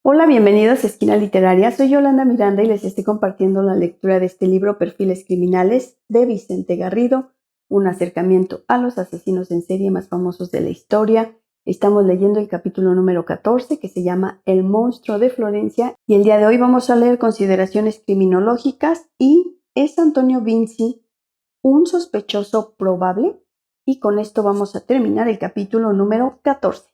Hola, bienvenidos a Esquina Literaria. Soy Yolanda Miranda y les estoy compartiendo la lectura de este libro Perfiles Criminales de Vicente Garrido, un acercamiento a los asesinos en serie más famosos de la historia. Estamos leyendo el capítulo número 14 que se llama El monstruo de Florencia y el día de hoy vamos a leer consideraciones criminológicas y ¿es Antonio Vinci un sospechoso probable? Y con esto vamos a terminar el capítulo número 14.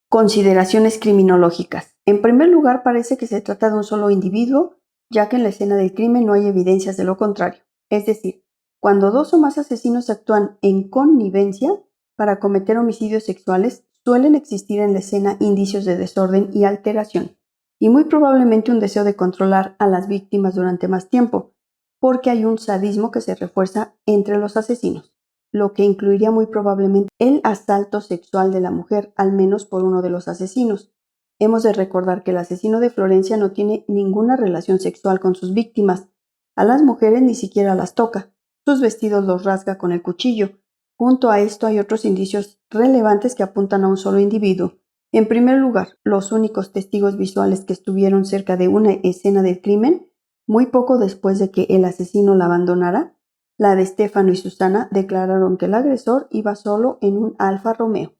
Consideraciones criminológicas. En primer lugar, parece que se trata de un solo individuo, ya que en la escena del crimen no hay evidencias de lo contrario. Es decir, cuando dos o más asesinos actúan en connivencia para cometer homicidios sexuales, suelen existir en la escena indicios de desorden y alteración, y muy probablemente un deseo de controlar a las víctimas durante más tiempo, porque hay un sadismo que se refuerza entre los asesinos, lo que incluiría muy probablemente el asalto sexual de la mujer, al menos por uno de los asesinos. Hemos de recordar que el asesino de Florencia no tiene ninguna relación sexual con sus víctimas. A las mujeres ni siquiera las toca. Sus vestidos los rasga con el cuchillo. Junto a esto hay otros indicios relevantes que apuntan a un solo individuo. En primer lugar, los únicos testigos visuales que estuvieron cerca de una escena del crimen, muy poco después de que el asesino la abandonara, la de Stefano y Susana, declararon que el agresor iba solo en un Alfa Romeo.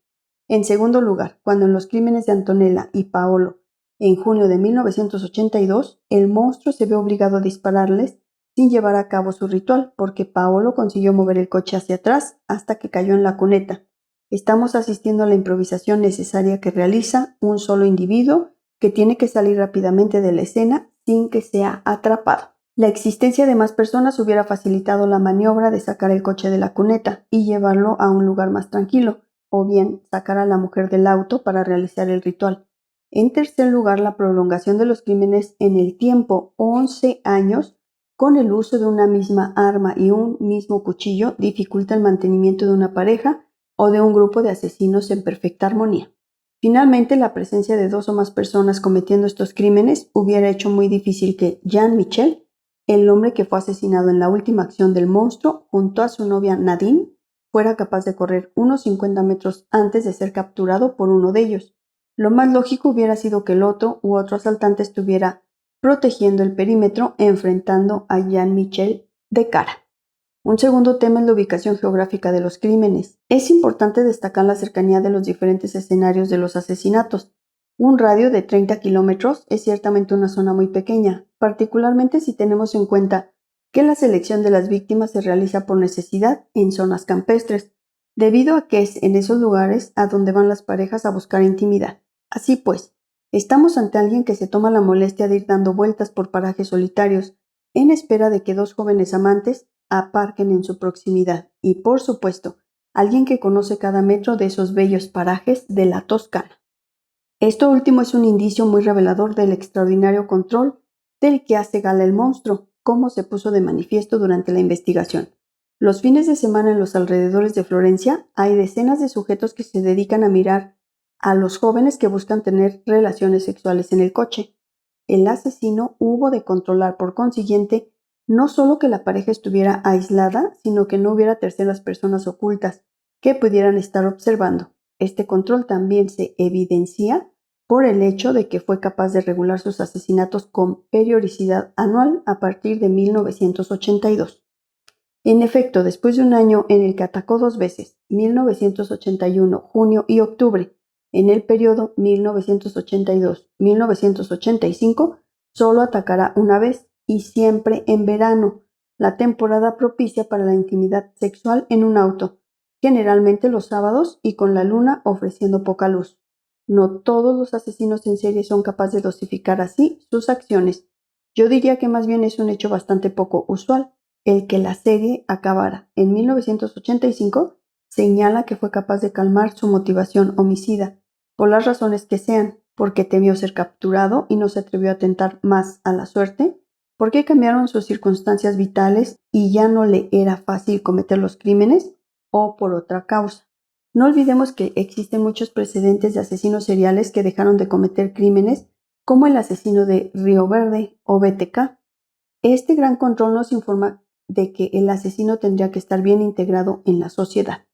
En segundo lugar, cuando en los crímenes de Antonella y Paolo, en junio de 1982, el monstruo se ve obligado a dispararles sin llevar a cabo su ritual, porque Paolo consiguió mover el coche hacia atrás hasta que cayó en la cuneta. Estamos asistiendo a la improvisación necesaria que realiza un solo individuo que tiene que salir rápidamente de la escena sin que sea atrapado. La existencia de más personas hubiera facilitado la maniobra de sacar el coche de la cuneta y llevarlo a un lugar más tranquilo, o bien sacar a la mujer del auto para realizar el ritual. En tercer lugar, la prolongación de los crímenes en el tiempo, 11 años, con el uso de una misma arma y un mismo cuchillo, dificulta el mantenimiento de una pareja o de un grupo de asesinos en perfecta armonía. Finalmente, la presencia de dos o más personas cometiendo estos crímenes hubiera hecho muy difícil que Jean Michel, el hombre que fue asesinado en la última acción del monstruo junto a su novia Nadine, fuera capaz de correr unos 50 metros antes de ser capturado por uno de ellos. Lo más lógico hubiera sido que el otro u otro asaltante estuviera protegiendo el perímetro enfrentando a Jean Michel de cara. Un segundo tema es la ubicación geográfica de los crímenes. Es importante destacar la cercanía de los diferentes escenarios de los asesinatos. Un radio de 30 kilómetros es ciertamente una zona muy pequeña, particularmente si tenemos en cuenta que la selección de las víctimas se realiza por necesidad en zonas campestres, debido a que es en esos lugares a donde van las parejas a buscar intimidad. Así pues, estamos ante alguien que se toma la molestia de ir dando vueltas por parajes solitarios en espera de que dos jóvenes amantes aparquen en su proximidad y, por supuesto, alguien que conoce cada metro de esos bellos parajes de la Toscana. Esto último es un indicio muy revelador del extraordinario control del que hace gala el monstruo, como se puso de manifiesto durante la investigación. Los fines de semana en los alrededores de Florencia hay decenas de sujetos que se dedican a mirar a los jóvenes que buscan tener relaciones sexuales en el coche. El asesino hubo de controlar, por consiguiente, no solo que la pareja estuviera aislada, sino que no hubiera terceras personas ocultas que pudieran estar observando. Este control también se evidencia por el hecho de que fue capaz de regular sus asesinatos con periodicidad anual a partir de 1982. En efecto, después de un año en el que atacó dos veces, 1981, junio y octubre, en el periodo 1982-1985, solo atacará una vez y siempre en verano, la temporada propicia para la intimidad sexual en un auto, generalmente los sábados y con la luna ofreciendo poca luz. No todos los asesinos en serie son capaces de dosificar así sus acciones. Yo diría que más bien es un hecho bastante poco usual. El que la serie acabara en 1985 señala que fue capaz de calmar su motivación homicida, por las razones que sean, porque temió ser capturado y no se atrevió a tentar más a la suerte, porque cambiaron sus circunstancias vitales y ya no le era fácil cometer los crímenes, o por otra causa. No olvidemos que existen muchos precedentes de asesinos seriales que dejaron de cometer crímenes, como el asesino de Río Verde o BTK. Este gran control nos informa de que el asesino tendría que estar bien integrado en la sociedad.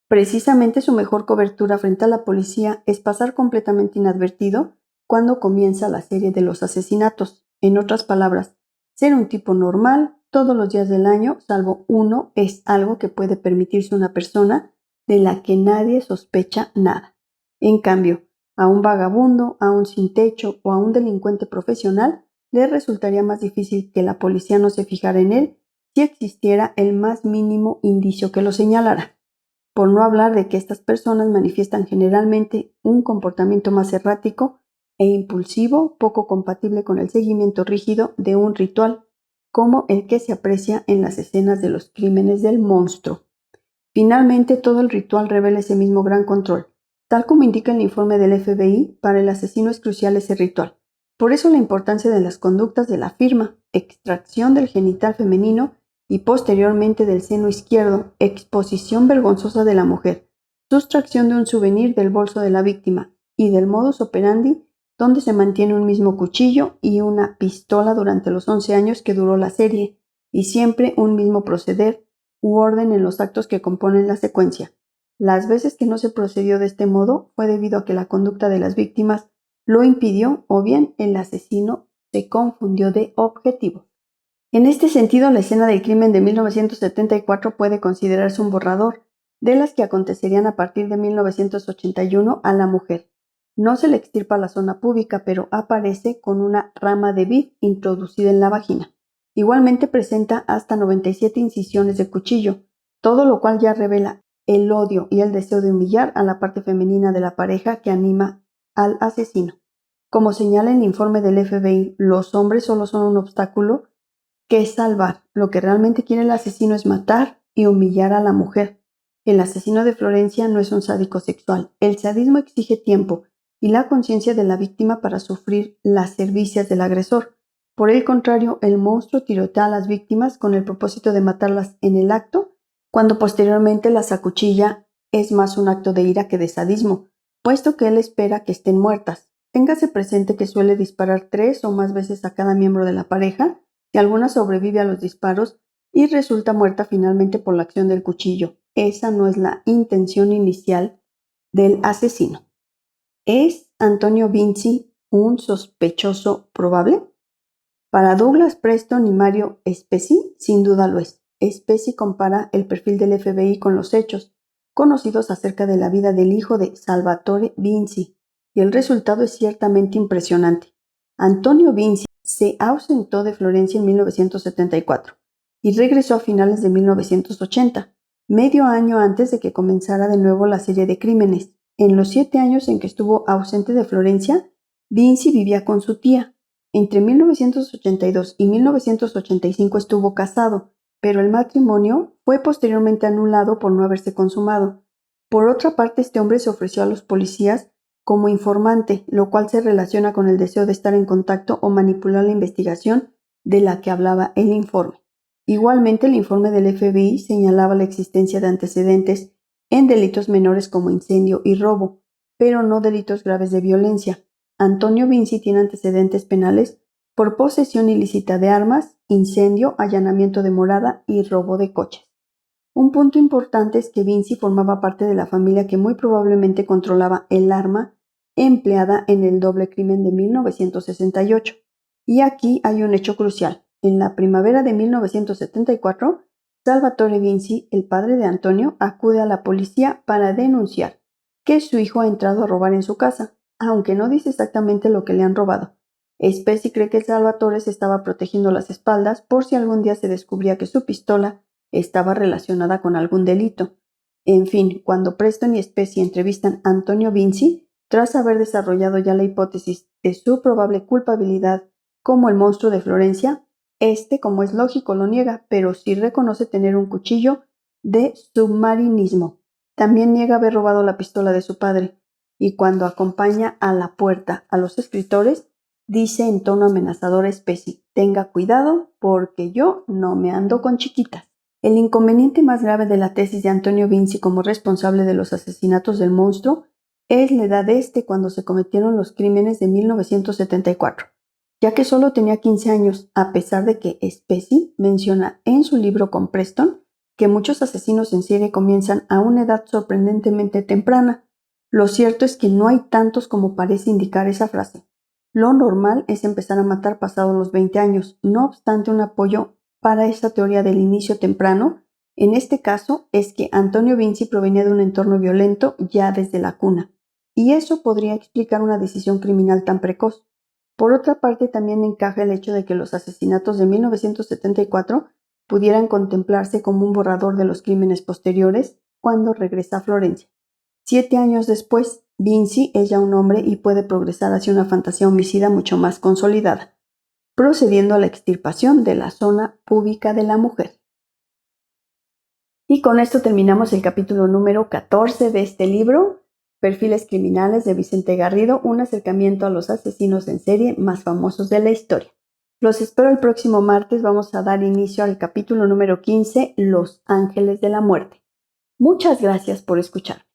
Precisamente su mejor cobertura frente a la policía es pasar completamente inadvertido cuando comienza la serie de los asesinatos. En otras palabras, ser un tipo normal todos los días del año, salvo uno, es algo que puede permitirse una persona de la que nadie sospecha nada. En cambio, a un vagabundo, a un sin techo o a un delincuente profesional le resultaría más difícil que la policía no se fijara en él si existiera el más mínimo indicio que lo señalara. Por no hablar de que estas personas manifiestan generalmente un comportamiento más errático e impulsivo, poco compatible con el seguimiento rígido de un ritual, como el que se aprecia en las escenas de los crímenes del monstruo. Finalmente, todo el ritual revela ese mismo gran control. Tal como indica el informe del FBI, para el asesino es crucial ese ritual. Por eso la importancia de las conductas de la firma, extracción del genital femenino y posteriormente del seno izquierdo, exposición vergonzosa de la mujer, sustracción de un souvenir del bolso de la víctima y del modus operandi donde se mantiene un mismo cuchillo y una pistola durante los 11 años que duró la serie, y siempre un mismo proceder u orden en los actos que componen la secuencia. Las veces que no se procedió de este modo fue debido a que la conducta de las víctimas lo impidió o bien el asesino se confundió de objetivo. En este sentido, la escena del crimen de 1974 puede considerarse un borrador de las que acontecerían a partir de 1981 a la mujer. No se le extirpa la zona púbica, pero aparece con una rama de vid introducida en la vagina. Igualmente presenta hasta 97 incisiones de cuchillo, todo lo cual ya revela el odio y el deseo de humillar a la parte femenina de la pareja que anima al asesino. Como señala el informe del FBI, los hombres solo son un obstáculo que salvar. Lo que realmente quiere el asesino es matar y humillar a la mujer. El asesino de Florencia no es un sádico sexual. El sadismo exige tiempo y la conciencia de la víctima para sufrir las servicias del agresor. Por el contrario, el monstruo tirotea a las víctimas con el propósito de matarlas en el acto, cuando posteriormente las acuchilla. Es más un acto de ira que de sadismo, puesto que él espera que estén muertas. Téngase presente que suele disparar 3 o más veces a cada miembro de la pareja, que alguna sobrevive a los disparos y resulta muerta finalmente por la acción del cuchillo. Esa no es la intención inicial del asesino. ¿Es Antonio Vinci un sospechoso probable? Para Douglas Preston y Mario Spezi, sin duda lo es. Spezi compara el perfil del FBI con los hechos conocidos acerca de la vida del hijo de Salvatore Vinci, y el resultado es ciertamente impresionante. Antonio Vinci se ausentó de Florencia en 1974 y regresó a finales de 1980, medio año antes de que comenzara de nuevo la serie de crímenes. En los 7 años en que estuvo ausente de Florencia, Vinci vivía con su tía. Entre 1982 y 1985 estuvo casado, pero el matrimonio fue posteriormente anulado por no haberse consumado. Por otra parte, este hombre se ofreció a los policías como informante, lo cual se relaciona con el deseo de estar en contacto o manipular la investigación de la que hablaba el informe. Igualmente, el informe del FBI señalaba la existencia de antecedentes en delitos menores como incendio y robo, pero no delitos graves de violencia. Antonio Vinci tiene antecedentes penales por posesión ilícita de armas, incendio, allanamiento de morada y robo de coches. Un punto importante es que Vinci formaba parte de la familia que muy probablemente controlaba el arma empleada en el doble crimen de 1968. Y aquí hay un hecho crucial. En la primavera de 1974, Salvatore Vinci, el padre de Antonio, acude a la policía para denunciar que su hijo ha entrado a robar en su casa, aunque no dice exactamente lo que le han robado. Spezi cree que Salvatore se estaba protegiendo las espaldas por si algún día se descubría que su pistola estaba relacionada con algún delito. En fin, cuando Preston y Spezi entrevistan a Antonio Vinci, tras haber desarrollado ya la hipótesis de su probable culpabilidad como el monstruo de Florencia, como es lógico, lo niega, pero sí reconoce tener un cuchillo de submarinismo. También niega haber robado la pistola de su padre, y cuando acompaña a la puerta a los escritores, dice en tono amenazador a Spezi: «Tenga cuidado porque yo no me ando con chiquitas». El inconveniente más grave de la tesis de Antonio Vinci como responsable de los asesinatos del monstruo es la edad de cuando se cometieron los crímenes de 1974, ya que solo tenía 15 años, a pesar de que Spezi menciona en su libro con Preston que muchos asesinos en serie comienzan a una edad sorprendentemente temprana. Lo cierto es que no hay tantos como parece indicar esa frase. Lo normal es empezar a matar pasados los 20 años. No obstante, un apoyo para esta teoría del inicio temprano, en este caso, es que Antonio Vinci provenía de un entorno violento ya desde la cuna, y eso podría explicar una decisión criminal tan precoz. Por otra parte, también encaja el hecho de que los asesinatos de 1974 pudieran contemplarse como un borrador de los crímenes posteriores cuando regresa a Florencia. 7 años después, Vinci es ya un hombre y puede progresar hacia una fantasía homicida mucho más consolidada, procediendo a la extirpación de la zona púbica de la mujer. Y con esto terminamos el capítulo número 14 de este libro, Perfiles Criminales de Vicente Garrido, un acercamiento a los asesinos en serie más famosos de la historia. Los espero el próximo martes, vamos a dar inicio al capítulo número 15, Los Ángeles de la Muerte. Muchas gracias por escuchar.